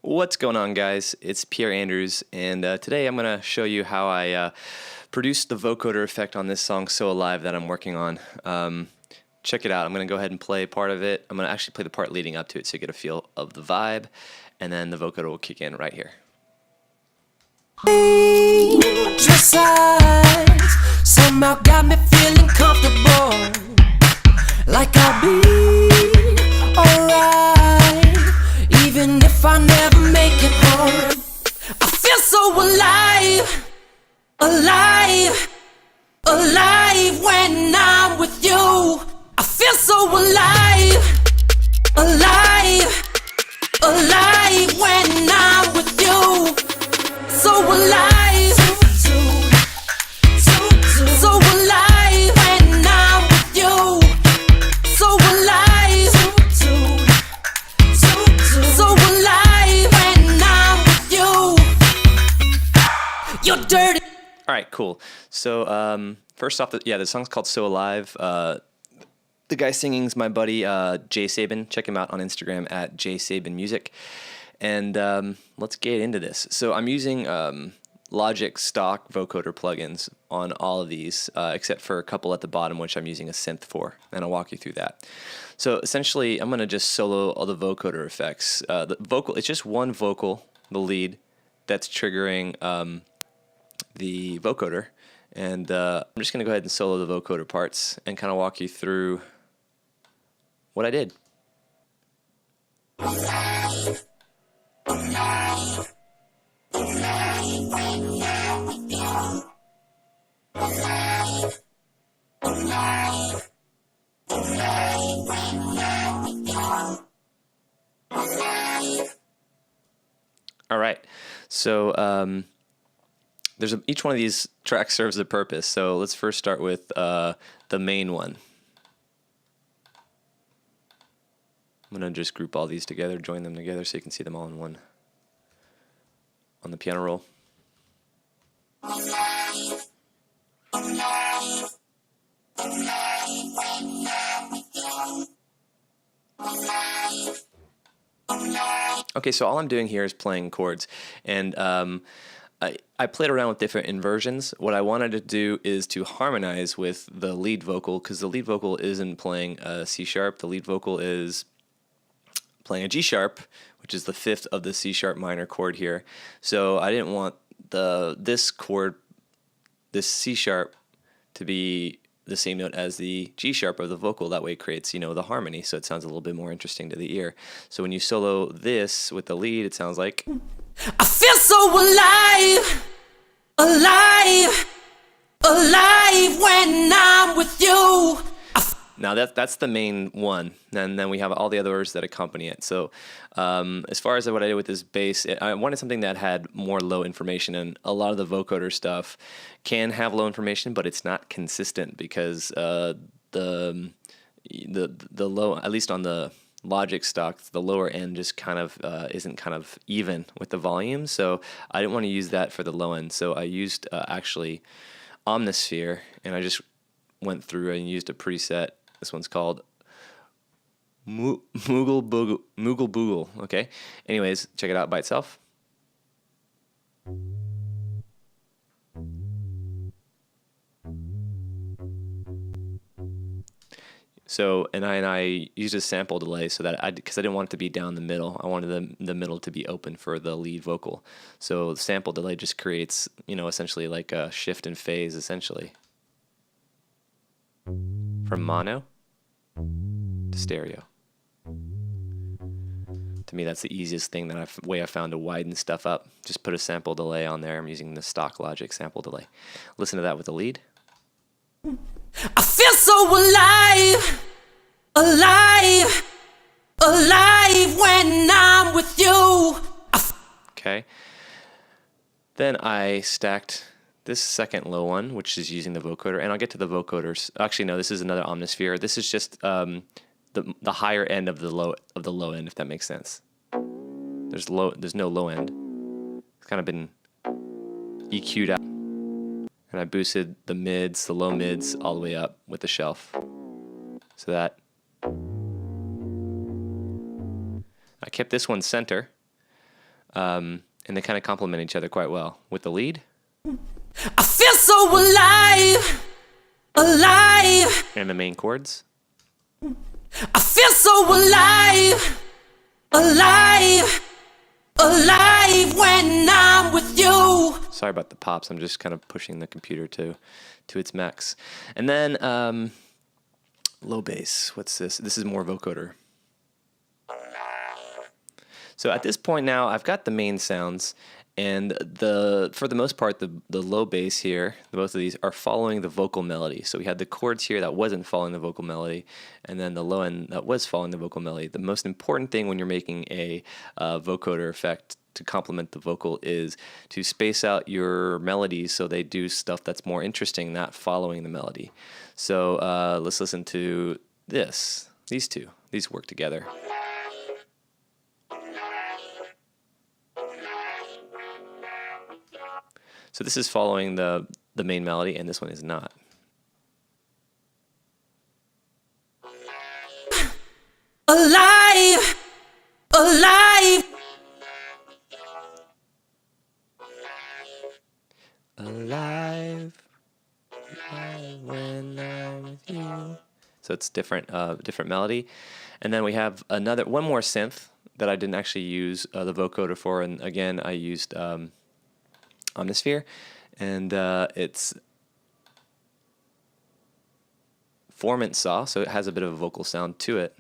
What's going on, guys? It's Pierre Andrews, and today I'm going to show you how I produced the vocoder effect on this song, So Alive, that I'm working on. Check it out. I'm going to go ahead and play part of it. I'm going to actually play the part leading up to it so you get a feel of the vibe, and then the vocoder will kick in right here. Just eyes somehow got me feeling comfortable, like I'll be alright, even if I never make it home. I feel so alive, alive, alive when I'm with you. I feel so alive, alive, alive when I'm with you. So alive, so alive when I'm with you. So alive, so alive when I'm with you. You're dirty. All right, cool. So first off, the song's called So Alive. The guy singing is my buddy Jay Sabin. Check him out on Instagram at JSabinMusic. And let's get into this. So I'm using Logic stock vocoder plugins on all of these, except for a couple at the bottom, which I'm using a synth for, and I'll walk you through that. So essentially, I'm going to just solo all the vocoder effects. The vocal, it's just one vocal, the lead, that's triggering the vocoder. And I'm just going to go ahead and solo the vocoder parts and kind of walk you through what I did. All right, so each one of these tracks serves a purpose. So let's first start with the main one. I'm going to just group all these together, join them together so you can see them all in one on the piano roll. Okay, so all I'm doing here is playing chords, and I played around with different inversions. What I wanted to do is to harmonize with the lead vocal, because the lead vocal isn't playing a C sharp. The lead vocal is playing a G sharp, which is the fifth of the C sharp minor chord here. So I didn't want this chord, this C sharp, to be the same note as the G sharp of the vocal. That way it creates, the harmony, so it sounds a little bit more interesting to the ear. So when you solo this with the lead, it sounds like, I feel so alive, alive, alive when I'm with you. now that's the main one, and then we have all the others that accompany it. So as far as what I did with this bass, I wanted something that had more low information, and a lot of the vocoder stuff can have low information, but it's not consistent because the low, at least on the Logic stock, the lower end just kind of isn't kind of even with the volume, so I didn't want to use that for the low end. So I used actually Omnisphere, and I just went through and used a preset. This one's called Moogle Boogle. Okay. Anyways, check it out by itself. So, and I used a sample delay so that because I didn't want it to be down the middle. I wanted the middle to be open for the lead vocal. So the sample delay just creates, essentially like a shift in phase, essentially. From mono to stereo. To me, that's the easiest thing way I found to widen stuff up. Just put a sample delay on there. I'm using the stock Logic sample delay. Listen to that with the lead. I feel so alive, alive, alive when I'm with you. Okay. Then I stacked this second low one, which is using the vocoder, and I'll get to the vocoders. Actually, no, this is another Omnisphere. This is just the higher end of the low end, if that makes sense. There's no low end. It's kind of been EQ'd out, and I boosted the mids, the low mids, all the way up with the shelf, so that I kept this one center. And they kind of complement each other quite well. With the lead, I feel so alive, alive. and the main chords, I feel so alive, alive, alive when I'm with you. sorry about the pops. I'm just kind of pushing the computer to its max. And then low bass. What's this? This is more vocoder. So at this point now, I've got the main sounds, and for the most part, the low bass here, both of these are following the vocal melody. So we had the chords here that wasn't following the vocal melody, and then the low end that was following the vocal melody. The most important thing when you're making a vocoder effect to complement the vocal is to space out your melodies so they do stuff that's more interesting, not following the melody. So let's listen to this. These two. These work together. So this is following the main melody, and this one is not. Alive, alive. Alive, alive when I'm with you. So it's different melody. And then we have one more synth that I didn't actually use the vocoder for, and again I used Omnisphere, and it's formant saw, so it has a bit of a vocal sound to it.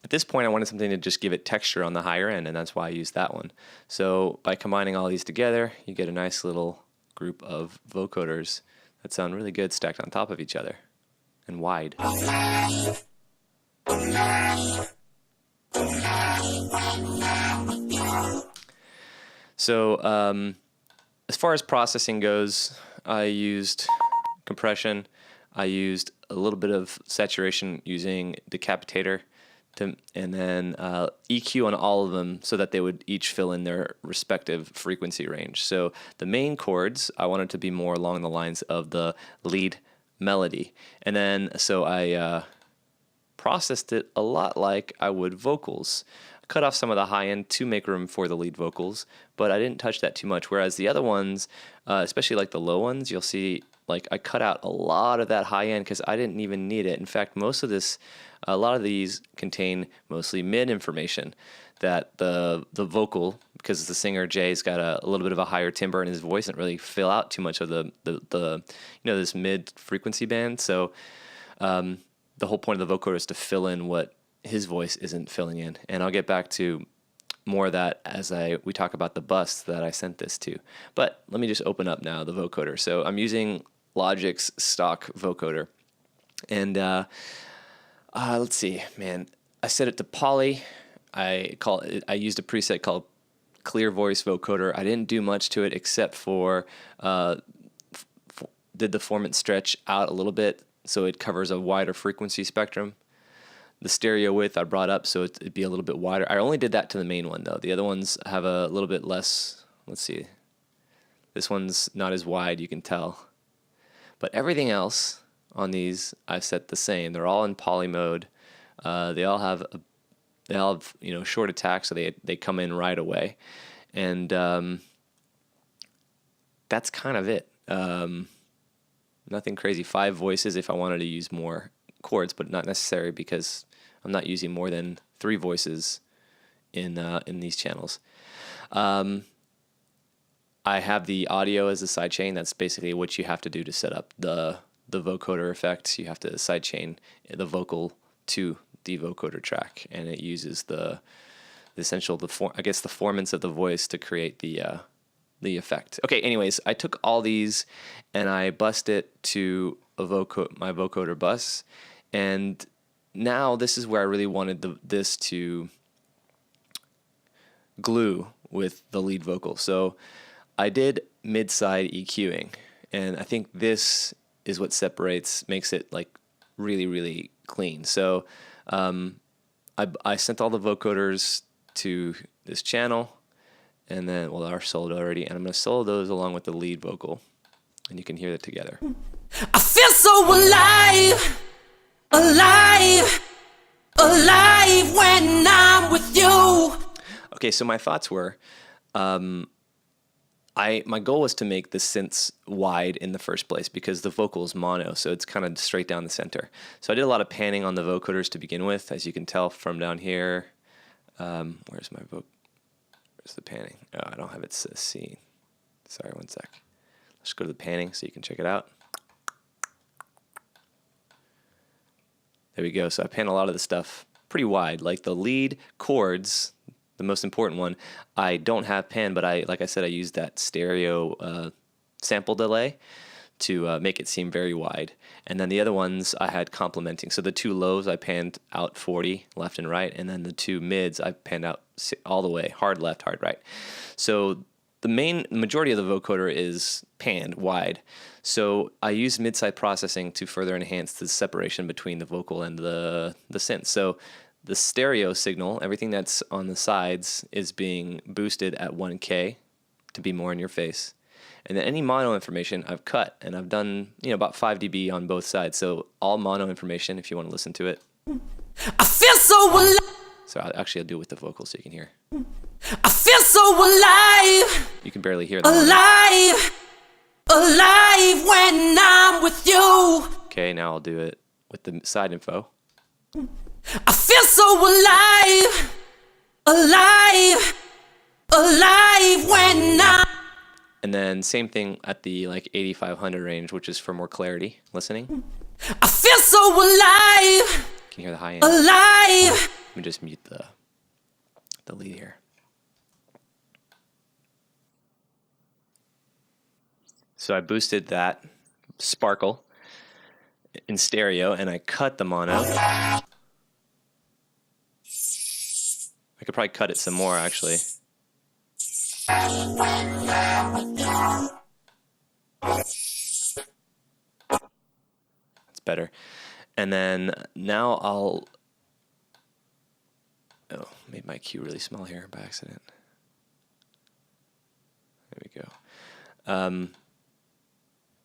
At this point, I wanted something to just give it texture on the higher end, and that's why I used that one. So by combining all these together, you get a nice little group of vocoders that sound really good stacked on top of each other and wide. So as far as processing goes, I used compression. I used a little bit of saturation using Decapitator, and then EQ on all of them so that they would each fill in their respective frequency range. So the main chords, I wanted to be more along the lines of the lead melody. And then so I processed it a lot like I would vocals. I cut off some of the high end to make room for the lead vocals, but I didn't touch that too much. Whereas the other ones, especially like the low ones, you'll see like I cut out a lot of that high end because I didn't even need it. In fact, a lot of these contain mostly mid information that the vocal, because the singer Jay's got a little bit of a higher timbre in his voice, didn't really fill out too much of the this mid frequency band. So the whole point of the vocoder is to fill in what his voice isn't filling in. And I'll get back to more of that as we talk about the bus that I sent this to. But let me just open up now the vocoder. So I'm using Logic's stock vocoder. And let's see, man. I set it to poly. I used a preset called Clear Voice Vocoder. I didn't do much to it except for did the formant stretch out a little bit so it covers a wider frequency spectrum. The stereo width I brought up so it'd be a little bit wider. I only did that to the main one though. The other ones have a little bit less. Let's see. This one's not as wide, you can tell. But everything else on these I've set the same. They're all in poly mode. They all have short attack, so they come in right away. And that's kind of it. Nothing crazy. 5 voices if I wanted to use more chords, but not necessary because I'm not using more than 3 voices in these channels. I have the audio as a sidechain. That's basically what you have to do to set up the vocoder effect. You have to sidechain the vocal to the vocoder track, and it uses the formants of the voice to create the effect. Okay, anyways, I took all these and I bussed it to my vocoder bus, and now this is where I really wanted this to glue with the lead vocal. So I did mid-side EQing, and I think this is what makes it like really, really clean. So I sent all the vocoders to this channel, and then, they're soloed already, and I'm going to solo those along with the lead vocal, and you can hear it together. I feel so alive, alive, alive when I'm with you. Okay, so my thoughts were, my goal was to make the synths wide in the first place because the vocal is mono, so it's kind of straight down the center. So I did a lot of panning on the vocoders to begin with, as you can tell from down here. Where's the panning? Oh, I don't have it seen. Sorry, one sec. Let's go to the panning so you can check it out. There we go. So I pan a lot of the stuff pretty wide, like the lead chords. The most important one, I don't have pan, but like I said, I used that stereo sample delay to make it seem very wide. And then the other ones I had complementing. So the two lows I panned out 40 left and right, and then the two mids I panned out all the way, hard left, hard right. So the majority of the vocoder is panned wide. So I use mid-side processing to further enhance the separation between the vocal and the synth. So the stereo signal, everything that's on the sides, is being boosted at 1K to be more in your face. And then any mono information I've cut, and I've done about 5 dB on both sides. So all mono information, if you want to listen to it. I feel so alive. So I'll do it with the vocals so you can hear. I feel so alive. You can barely hear them. Alive, alive when I'm with you. Okay, now I'll do it with the side info. I feel so alive, alive, alive when I'm. And then same thing at the 8500 range, which is for more clarity listening. I feel so alive, Can you hear the high end? alive. Let me just mute the lead here. So I boosted that sparkle in stereo, and I cut the mono. I could probably cut it some more, actually. That's better. And then now made my cue really small here by accident. There we go.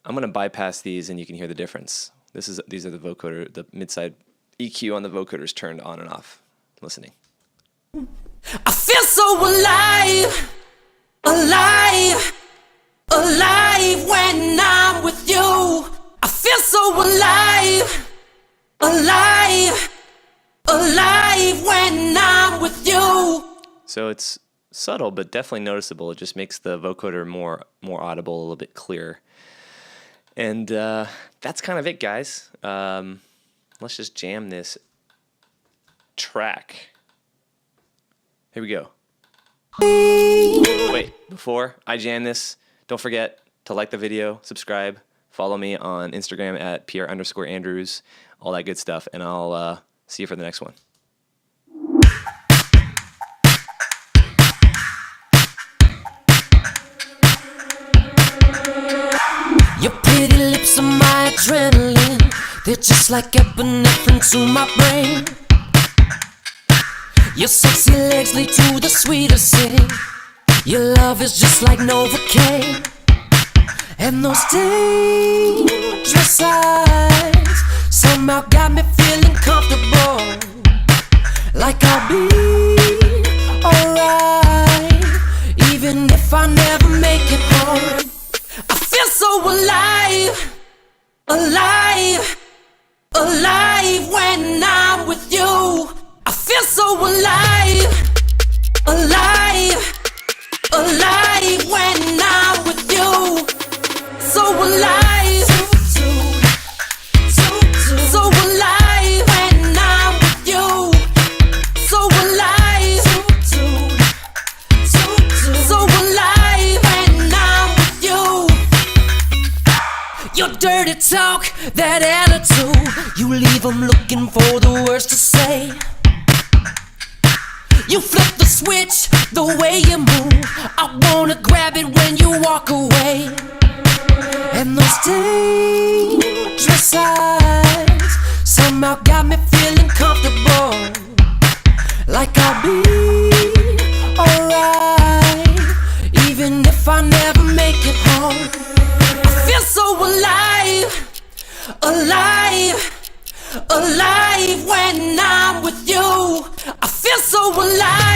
I'm going to bypass these, and you can hear the difference. These are the vocoder, the mid-side EQ on the vocoders turned on and off. Listening. I feel so alive, alive, alive when I'm with you. I feel so alive, alive, alive when I'm with you. So it's subtle, but definitely noticeable. It just makes the vocoder more audible, a little bit clearer. And that's kind of it, guys. Let's just jam this track. Here we go. Wait, before I jam this, don't forget to like the video, subscribe, follow me on Instagram at Pierre_Andrews, all that good stuff, and I'll see you for the next one. Your pretty lips are my adrenaline. They're just like epinephrine to my brain. Your sexy legs lead to the sweetest city. Your love is just like Novocaine. And those dangerous eyes somehow got me feeling comfortable, like I'll be alright, even if I never make it home. I feel so alive, alive, alive when I'm with you. I feel so alive, alive, alive when I'm with you. So alive, so alive when I'm with you. So alive, so alive when I'm with you. Your dirty talk, that attitude, you leave them looking for the words to say. You flip the switch, the way you move, I wanna grab it when you walk away. And those dangerous eyes somehow got me feeling comfortable, like I'll be alright, even if I never make it home. I feel so alive, alive, alive when I'm with you. I feel so alive.